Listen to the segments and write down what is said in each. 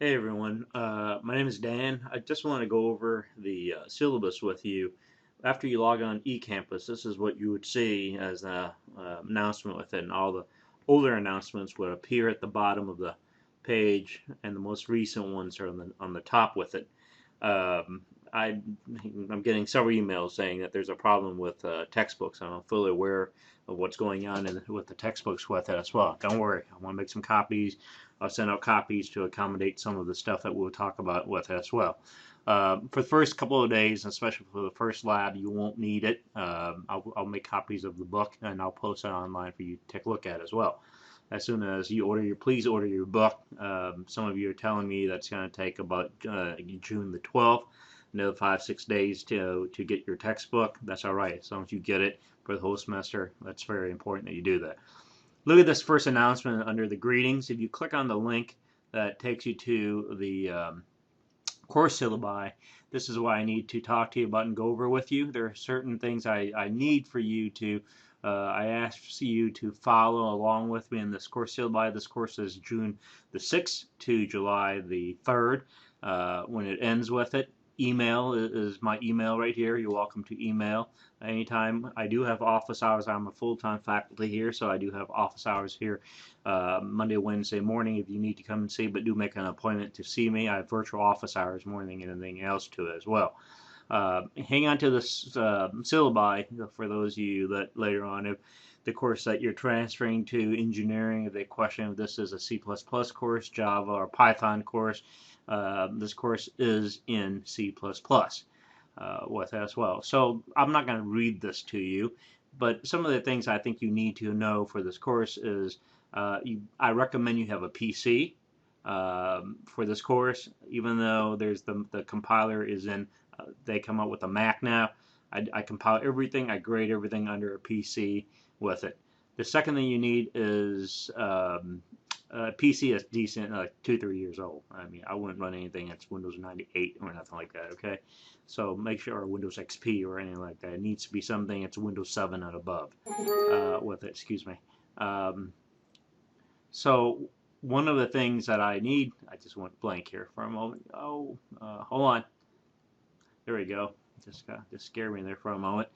Hey everyone, my name is Dan. I just want to go over the syllabus with you. After you log on eCampus, this is what you would see as an announcement with it, and all the older announcements would appear at the bottom of the page, and the most recent ones are on the top with it. Um, I, I'm getting several emails saying that there's a problem with textbooks. I'm fully aware of what's going on with the textbooks with it as well. Don't worry, I want to make some copies. I'll send out copies to accommodate some of the stuff that we'll talk about with it as well. For the first couple of days, especially for the first lab, you won't need it. I'll make copies of the book and I'll post it online for you to take a look at as well. As soon as you please order your book. Some of you are telling me that's going to take about June the 12th, another 5-6 days to get your textbook. That's all right, as long as you get it for the whole semester. That's very important that you do that. Look at this first announcement under the greetings. If you click on the link that takes you to the course syllabi, this is what I need to talk to you about and go over with you. There are certain things I need for you to I ask you to follow along with me in this course syllabi. This course is June the 6th to July the 3rd. When it ends with it, email is my email right here. You're welcome to email anytime. I do have office hours. I'm a full-time faculty here, so I do have office hours here Monday, Wednesday morning if you need to come and see, but do make an appointment to see me. I have virtual office hours more than anything else to it as well. Hang on to this syllabi for those of you that later on, if the course that you're transferring to engineering, if they question if this is a C++ course, Java, or Python course, this course is in C++ with as well. So I'm not going to read this to you, but some of the things I think you need to know for this course is I recommend you have a PC for this course, even though there's the compiler is in, they come up with a Mac now. I compile everything, I grade everything under a PC with it. The second thing you need is a PC that's decent, like 2-3 years old. I mean, I wouldn't run anything that's Windows 98 or nothing like that. Okay, so make sure, or Windows XP or anything like that. It needs to be something that's Windows 7 and above with it. Excuse me. Um, so one of the things that I need, I just went blank here for a moment. Oh, hold on. There we go. Just scared me there for a moment.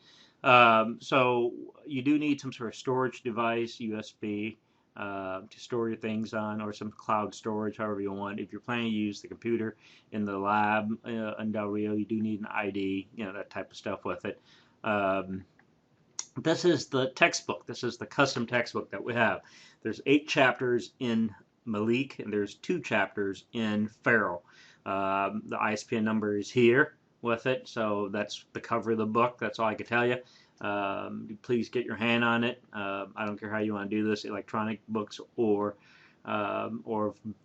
So you do need some sort of storage device, USB, to store your things on, or some cloud storage, however you want. If you're planning to use the computer in the lab in Del Rio, you do need an ID, that type of stuff with it. This is the textbook. This is the custom textbook that we have. There's 8 chapters in Malik, and there's 2 chapters in Farrell. The ISBN number is here with it, so that's the cover of the book. That's all I can tell you. Please get your hand on it. I don't care how you want to do this, electronic books or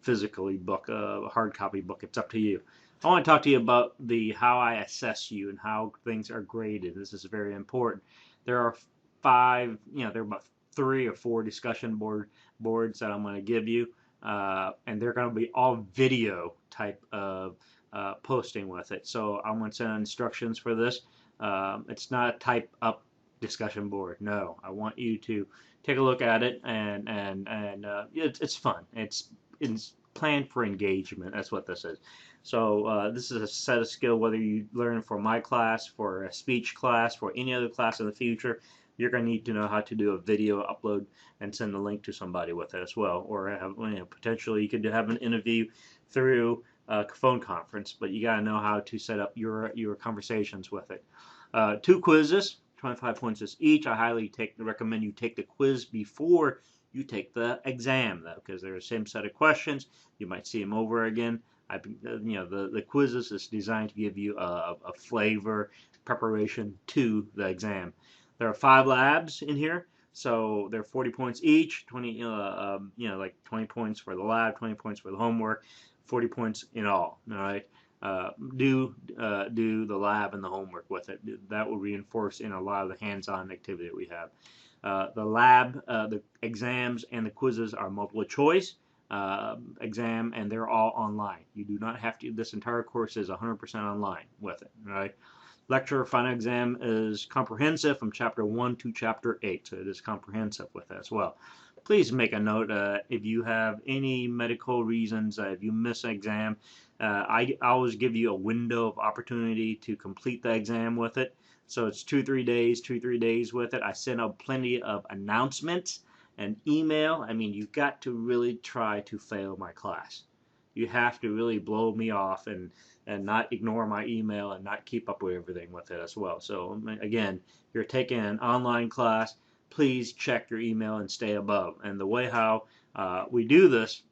physically book, a hard copy book. It's up to you. I want to talk to you about how I assess you and how things are graded. This is very important. There are 5, there are about 3 or 4 discussion boards that I'm going to give you, and they're going to be all video type of posting with it. So I'm going to send instructions for this. It's not a type up discussion board. No, I want you to take a look at it, and it's fun. It's planned for engagement. That's what this is. So this is a set of skill, whether you learn for my class, for a speech class, for any other class in the future, you're going to need to know how to do a video upload and send a link to somebody with it as well. Or have, potentially you could have an interview through a phone conference, but you got to know how to set up your conversations with it. 2 quizzes, 25 points each. I highly recommend you take the quiz before you take the exam, though, because they're the same set of questions. You might see them over again. The quizzes is designed to give you a flavor preparation to the exam. There are 5 labs in here, so they're 40 points each. 20, like 20 points for the lab, 20 points for the homework, 40 points in all. All right. Do the lab and the homework with it. That will reinforce in a lot of the hands-on activity that we have. The lab, the exams, and the quizzes are multiple choice exam, and they're all online. You do not have to. This entire course is 100% online with it. Right. Lecture final exam is comprehensive from chapter 1 to chapter 8, so it is comprehensive with it as well. please make a note if you have any medical reasons, if you miss an exam. I always give you a window of opportunity to complete the exam with it. So it's 2-3 days, 2-3 days with it. I send out plenty of announcements and email. I mean, you've got to really try to fail my class. You have to really blow me off and not ignore my email and not keep up with everything with it as well. So again, you're taking an online class. Please check your email and stay above. And the way how we do this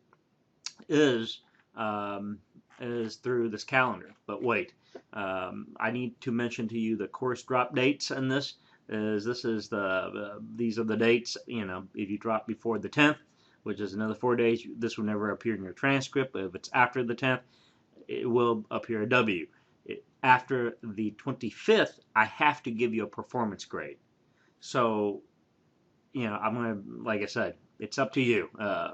is um, is through this calendar. But wait, I need to mention to you the course drop dates in this. This is these are the dates. You know, if you drop before the 10th, which is another 4 days, this will never appear in your transcript. But if it's after the 10th, it will appear a W. After the 25th, I have to give you a performance grade. So, you know, I'm going to, like I said, it's up to you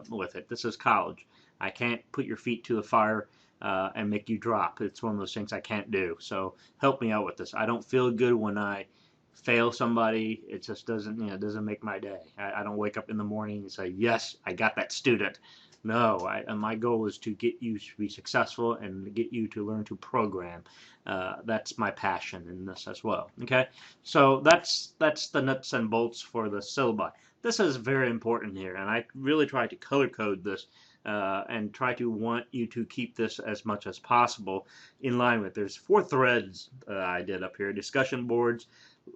with it. This is college. I can't put your feet to the fire and make you drop. It's one of those things I can't do. So help me out with this. I don't feel good when I fail somebody. It just doesn't, you know, doesn't make my day. I don't wake up in the morning and say, yes, I got that student. No, my goal is to get you to be successful and get you to learn to program. That's my passion in this as well. Okay, so that's the nuts and bolts for the syllabi. This is very important here, and I really try to color code this and try to want you to keep this as much as possible in line with. There's 4 threads I did up here: discussion boards,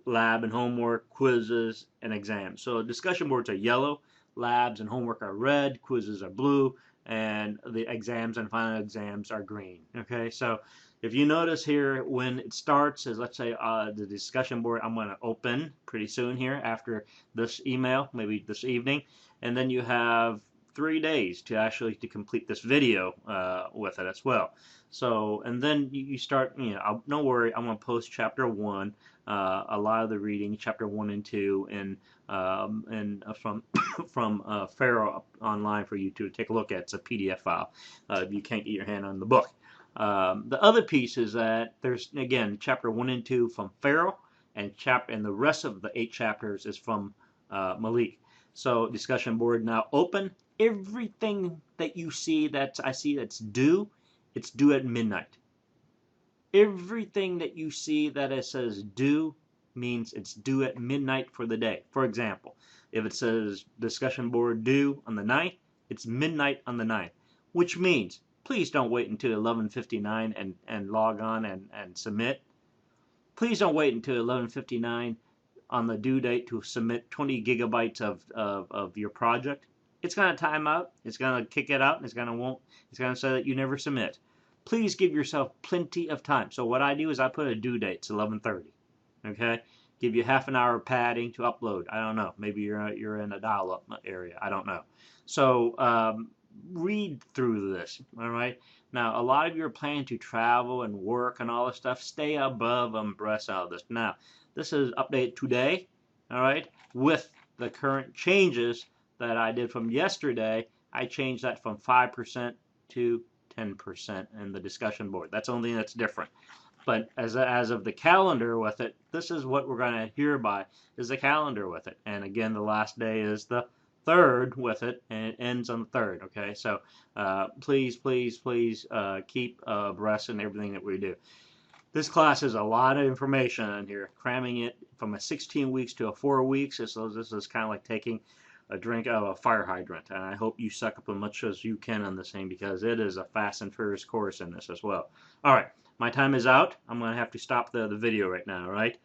lab and homework, quizzes, and exams. So discussion boards are yellow, labs and homework are red, quizzes are blue, and the exams and final exams are green. Okay, so if you notice here, when it starts, is let's say the discussion board I'm going to open pretty soon here after this email, maybe this evening, and then you have 3 days to actually to complete this video with it as well. So, and then you start, you know, don't worry, I'm going to post chapter 1, a lot of the reading, chapter 1 and 2, and from Pharaoh online for you to take a look at. It's a PDF file if you can't get your hand on the book. The other piece is that there's, again, chapter 1 and 2 from Pharaoh, and the rest of the 8 chapters is from Malik. So discussion board now open. Everything that you see that's due, it's due at midnight. Everything that you see that it says due means it's due at midnight for the day. For example, if it says discussion board due on the 9th, it's midnight on the 9th, which means please don't wait until 11:59 and log on and submit. Please don't wait until 11:59 on the due date to submit 20 gigabytes of your project. It's going to time out. It's going to kick it out, and it's going to say that you never submit. Please give yourself plenty of time. So what I do is I put a due date. It's 11:30. Okay, give you half an hour padding to upload. I don't know. Maybe you're in a dial-up area. I don't know. So read through this. All right. Now, a lot of you are planning to travel and work and all this stuff. Stay above and abreast of this. Now, this is update today. All right, with the current changes that I did from yesterday. I changed that from 5% to 10% in the discussion board. That's the only thing that's different. But as of the calendar with it, this is what we're going to hear by, is the calendar with it. And again, the last day is the 3rd with it, and it ends on the 3rd. Okay, so please keep abreast in everything that we do. This class is a lot of information in here, cramming it from a 16 weeks to a 4 weeks. So this is kind of like taking a drink out of a fire hydrant, and I hope you suck up as much as you can on this thing, because it is a fast and furious course in this as well. All right, my time is out. I'm going to have to stop the video right now, all right?